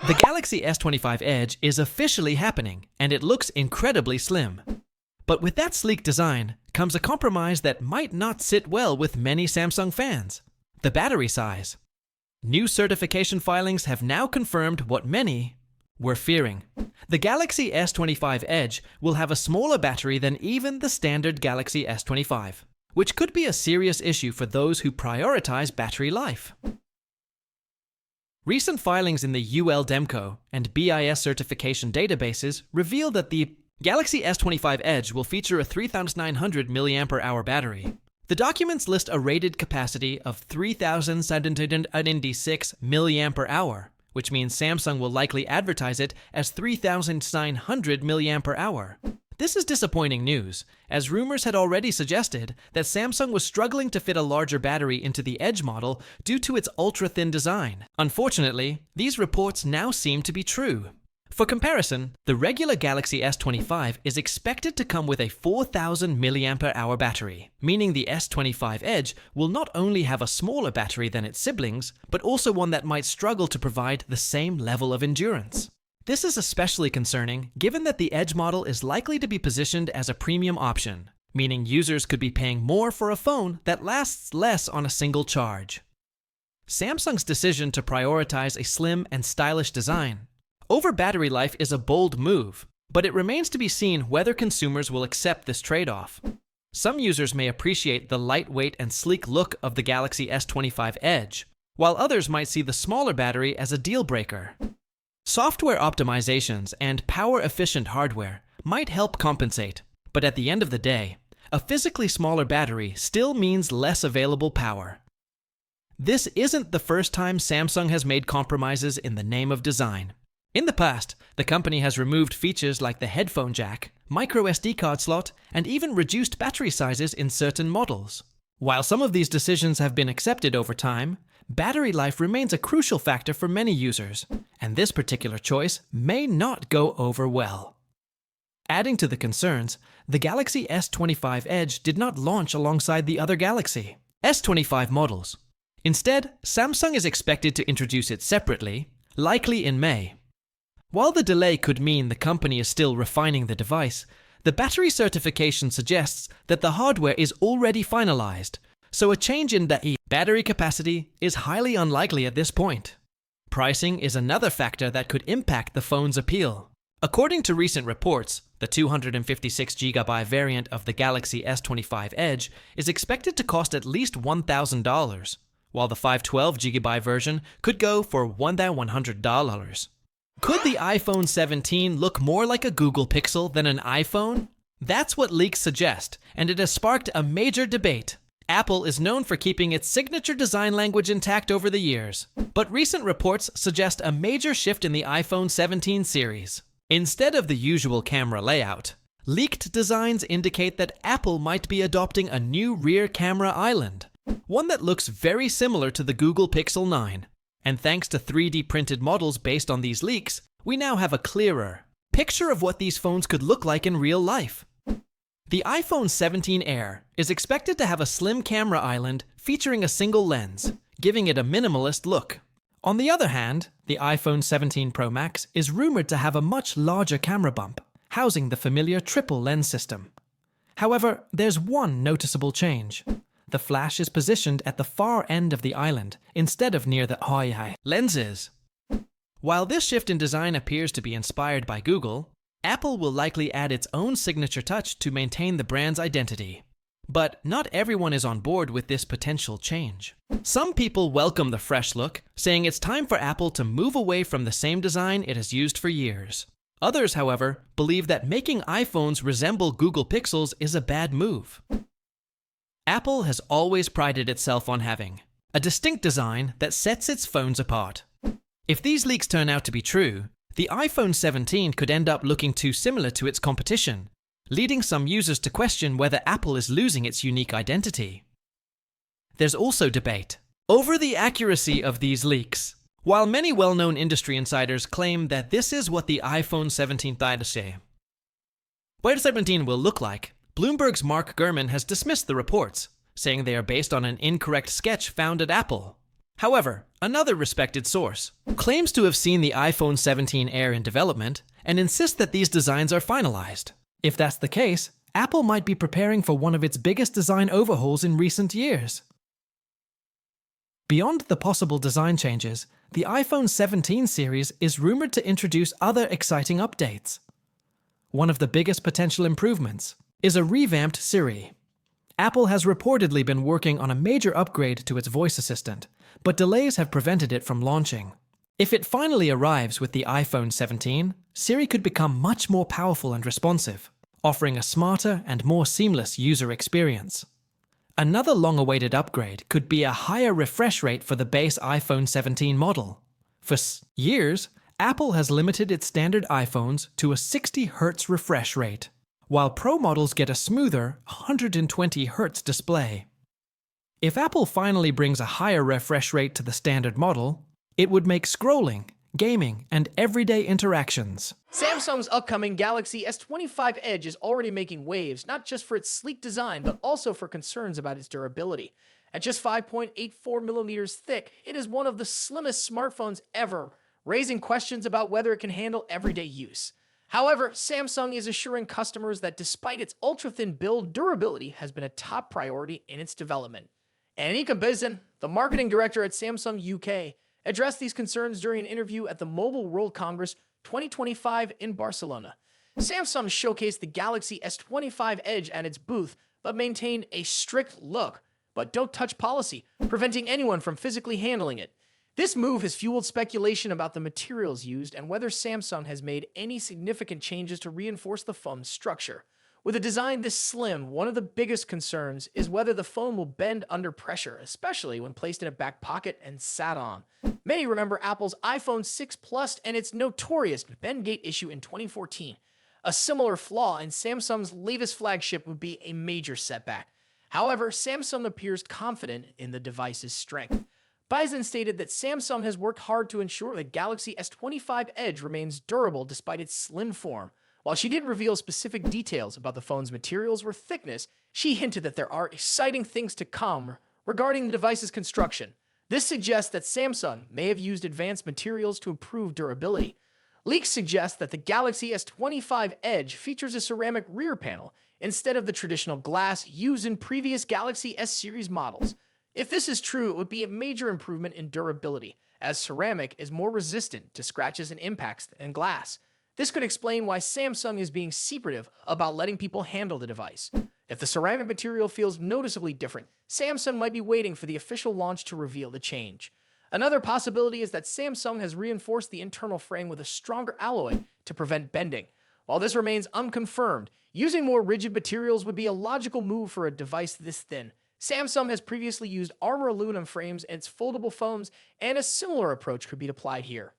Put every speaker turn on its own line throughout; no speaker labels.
The Galaxy S25 Edge is officially happening, and it looks incredibly slim. But with that sleek design comes a compromise that might not sit well with many Samsung fans: the battery size. New certification filings have now confirmed what many were fearing. The Galaxy S25 Edge will have a smaller battery than even the standard Galaxy S25, which could be a serious issue for those who prioritize battery life. Recent filings in the UL Demco and BIS certification databases reveal that the Galaxy S25 Edge will feature a 3,900 mAh battery. The documents list a rated capacity of 3,796 mAh, which means Samsung will likely advertise it as 3,900 mAh. This is disappointing news, as rumors had already suggested that Samsung was struggling to fit a larger battery into the Edge model due to its ultra-thin design. Unfortunately, these reports now seem to be true. For comparison, the regular Galaxy S25 is expected to come with a 4,000 mAh battery, meaning the S25 Edge will not only have a smaller battery than its siblings, but also one that might struggle to provide the same level of endurance. This is especially concerning given that the Edge model is likely to be positioned as a premium option, meaning users could be paying more for a phone that lasts less on a single charge. Samsung's decision to prioritize a slim and stylish design over battery life is a bold move, but it remains to be seen whether consumers will accept this trade-off. Some users may appreciate the lightweight and sleek look of the Galaxy S25 Edge, while others might see the smaller battery as a deal-breaker. Software optimizations and power-efficient hardware might help compensate, but at the end of the day, a physically smaller battery still means less available power. This isn't the first time Samsung has made compromises in the name of design. In the past, the company has removed features like the headphone jack, micro SD card slot, and even reduced battery sizes in certain models. While some of these decisions have been accepted over time, battery life remains a crucial factor for many users, and this particular choice may not go over well. Adding to the concerns, the Galaxy S25 Edge did not launch alongside the other Galaxy S25 models. Instead, Samsung is expected to introduce it separately, likely in May. While the delay could mean the company is still refining the device, the battery certification suggests that the hardware is already finalized, so a change in the battery capacity is highly unlikely at this point. Pricing is another factor that could impact the phone's appeal. According to recent reports, the 256GB variant of the Galaxy S25 Edge is expected to cost at least $1,000, while the 512GB version could go for $1,100. Could the iPhone 17 look more like a Google Pixel than an iPhone? That's what leaks suggest, and it has sparked a major debate. Apple is known for keeping its signature design language intact over the years, but recent reports suggest a major shift in the iPhone 17 series. Instead of the usual camera layout, leaked designs indicate that Apple might be adopting a new rear camera island, one that looks very similar to the Google Pixel 9. And thanks to 3D printed models based on these leaks, we now have a clearer picture of what these phones could look like in real life. The iPhone 17 Air is expected to have a slim camera island featuring a single lens, giving it a minimalist look. On the other hand, the iPhone 17 Pro Max is rumored to have a much larger camera bump, housing the familiar triple lens system. However, there's one noticeable change. The flash is positioned at the far end of the island instead of near the high lenses. While this shift in design appears to be inspired by Google, Apple will likely add its own signature touch to maintain the brand's identity. But not everyone is on board with this potential change. Some people welcome the fresh look, saying it's time for Apple to move away from the same design it has used for years. Others, however, believe that making iPhones resemble Google Pixels is a bad move. Apple has always prided itself on having a distinct design that sets its phones apart. If these leaks turn out to be true, the iPhone 17 could end up looking too similar to its competition, leading some users to question whether Apple is losing its unique identity. There's also debate over the accuracy of these leaks. While many well-known industry insiders claim that this is what the iPhone 17 will look like, Bloomberg's Mark Gurman has dismissed the reports, saying they are based on an incorrect sketch found at Apple. However, another respected source claims to have seen the iPhone 17 Air in development and insists that these designs are finalized. If that's the case, Apple might be preparing for one of its biggest design overhauls in recent years. Beyond the possible design changes, the iPhone 17 series is rumored to introduce other exciting updates. One of the biggest potential improvements is a revamped Siri. Apple has reportedly been working on a major upgrade to its voice assistant, but delays have prevented it from launching. If it finally arrives with the iPhone 17, Siri could become much more powerful and responsive, offering a smarter and more seamless user experience. Another long-awaited upgrade could be a higher refresh rate for the base iPhone 17 model. For years, Apple has limited its standard iPhones to a 60 Hz refresh rate, while Pro models get a smoother 120 Hz display. If Apple finally brings a higher refresh rate to the standard model, it would make scrolling, gaming, and everyday interactions.
Samsung's upcoming Galaxy S25 Edge is already making waves, not just for its sleek design, but also for concerns about its durability. At just 5.84 millimeters thick, it is one of the slimmest smartphones ever, raising questions about whether it can handle everyday use. However, Samsung is assuring customers that despite its ultra-thin build, durability has been a top priority in its development. Anika Bizan, the marketing director at Samsung UK, addressed these concerns during an interview at the Mobile World Congress 2025 in Barcelona. Samsung showcased the Galaxy S25 Edge at its booth, but maintained a strict look, but don't touch policy, preventing anyone from physically handling it. This move has fueled speculation about the materials used and whether Samsung has made any significant changes to reinforce the phone's structure. With a design this slim, one of the biggest concerns is whether the phone will bend under pressure, especially when placed in a back pocket and sat on. Many remember Apple's iPhone 6 Plus and its notorious bend gate issue in 2014. A similar flaw in Samsung's latest flagship would be a major setback. However, Samsung appears confident in the device's strength. Bizan stated that Samsung has worked hard to ensure the Galaxy S25 Edge remains durable despite its slim form. While she didn't reveal specific details about the phone's materials or thickness, she hinted that there are exciting things to come regarding the device's construction. This suggests that Samsung may have used advanced materials to improve durability. Leaks suggest that the Galaxy S25 Edge features a ceramic rear panel instead of the traditional glass used in previous Galaxy S series models. If this is true, it would be a major improvement in durability, as ceramic is more resistant to scratches and impacts than glass. This could explain why Samsung is being secretive about letting people handle the device. If the ceramic material feels noticeably different, Samsung might be waiting for the official launch to reveal the change. Another possibility is that Samsung has reinforced the internal frame with a stronger alloy to prevent bending. While this remains unconfirmed, using more rigid materials would be a logical move for a device this thin. Samsung has previously used armor aluminum frames in its foldable phones, and a similar approach could be applied here.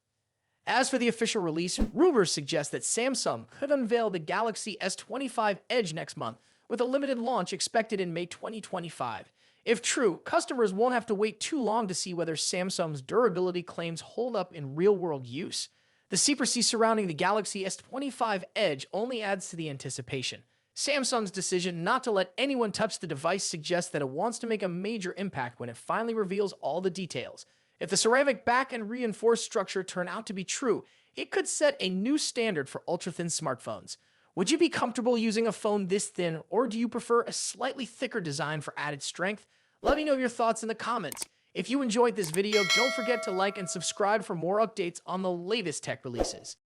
As for the official release, rumors suggest that Samsung could unveil the Galaxy S25 Edge next month, with a limited launch expected in May 2025. If true, customers won't have to wait too long to see whether Samsung's durability claims hold up in real-world use. The secrecy surrounding the Galaxy S25 Edge only adds to the anticipation. Samsung's decision not to let anyone touch the device suggests that it wants to make a major impact when it finally reveals all the details. If the ceramic back and reinforced structure turn out to be true, it could set a new standard for ultra-thin smartphones. Would you be comfortable using a phone this thin, or do you prefer a slightly thicker design for added strength? Let me know your thoughts in the comments. If you enjoyed this video, don't forget to like and subscribe for more updates on the latest tech releases.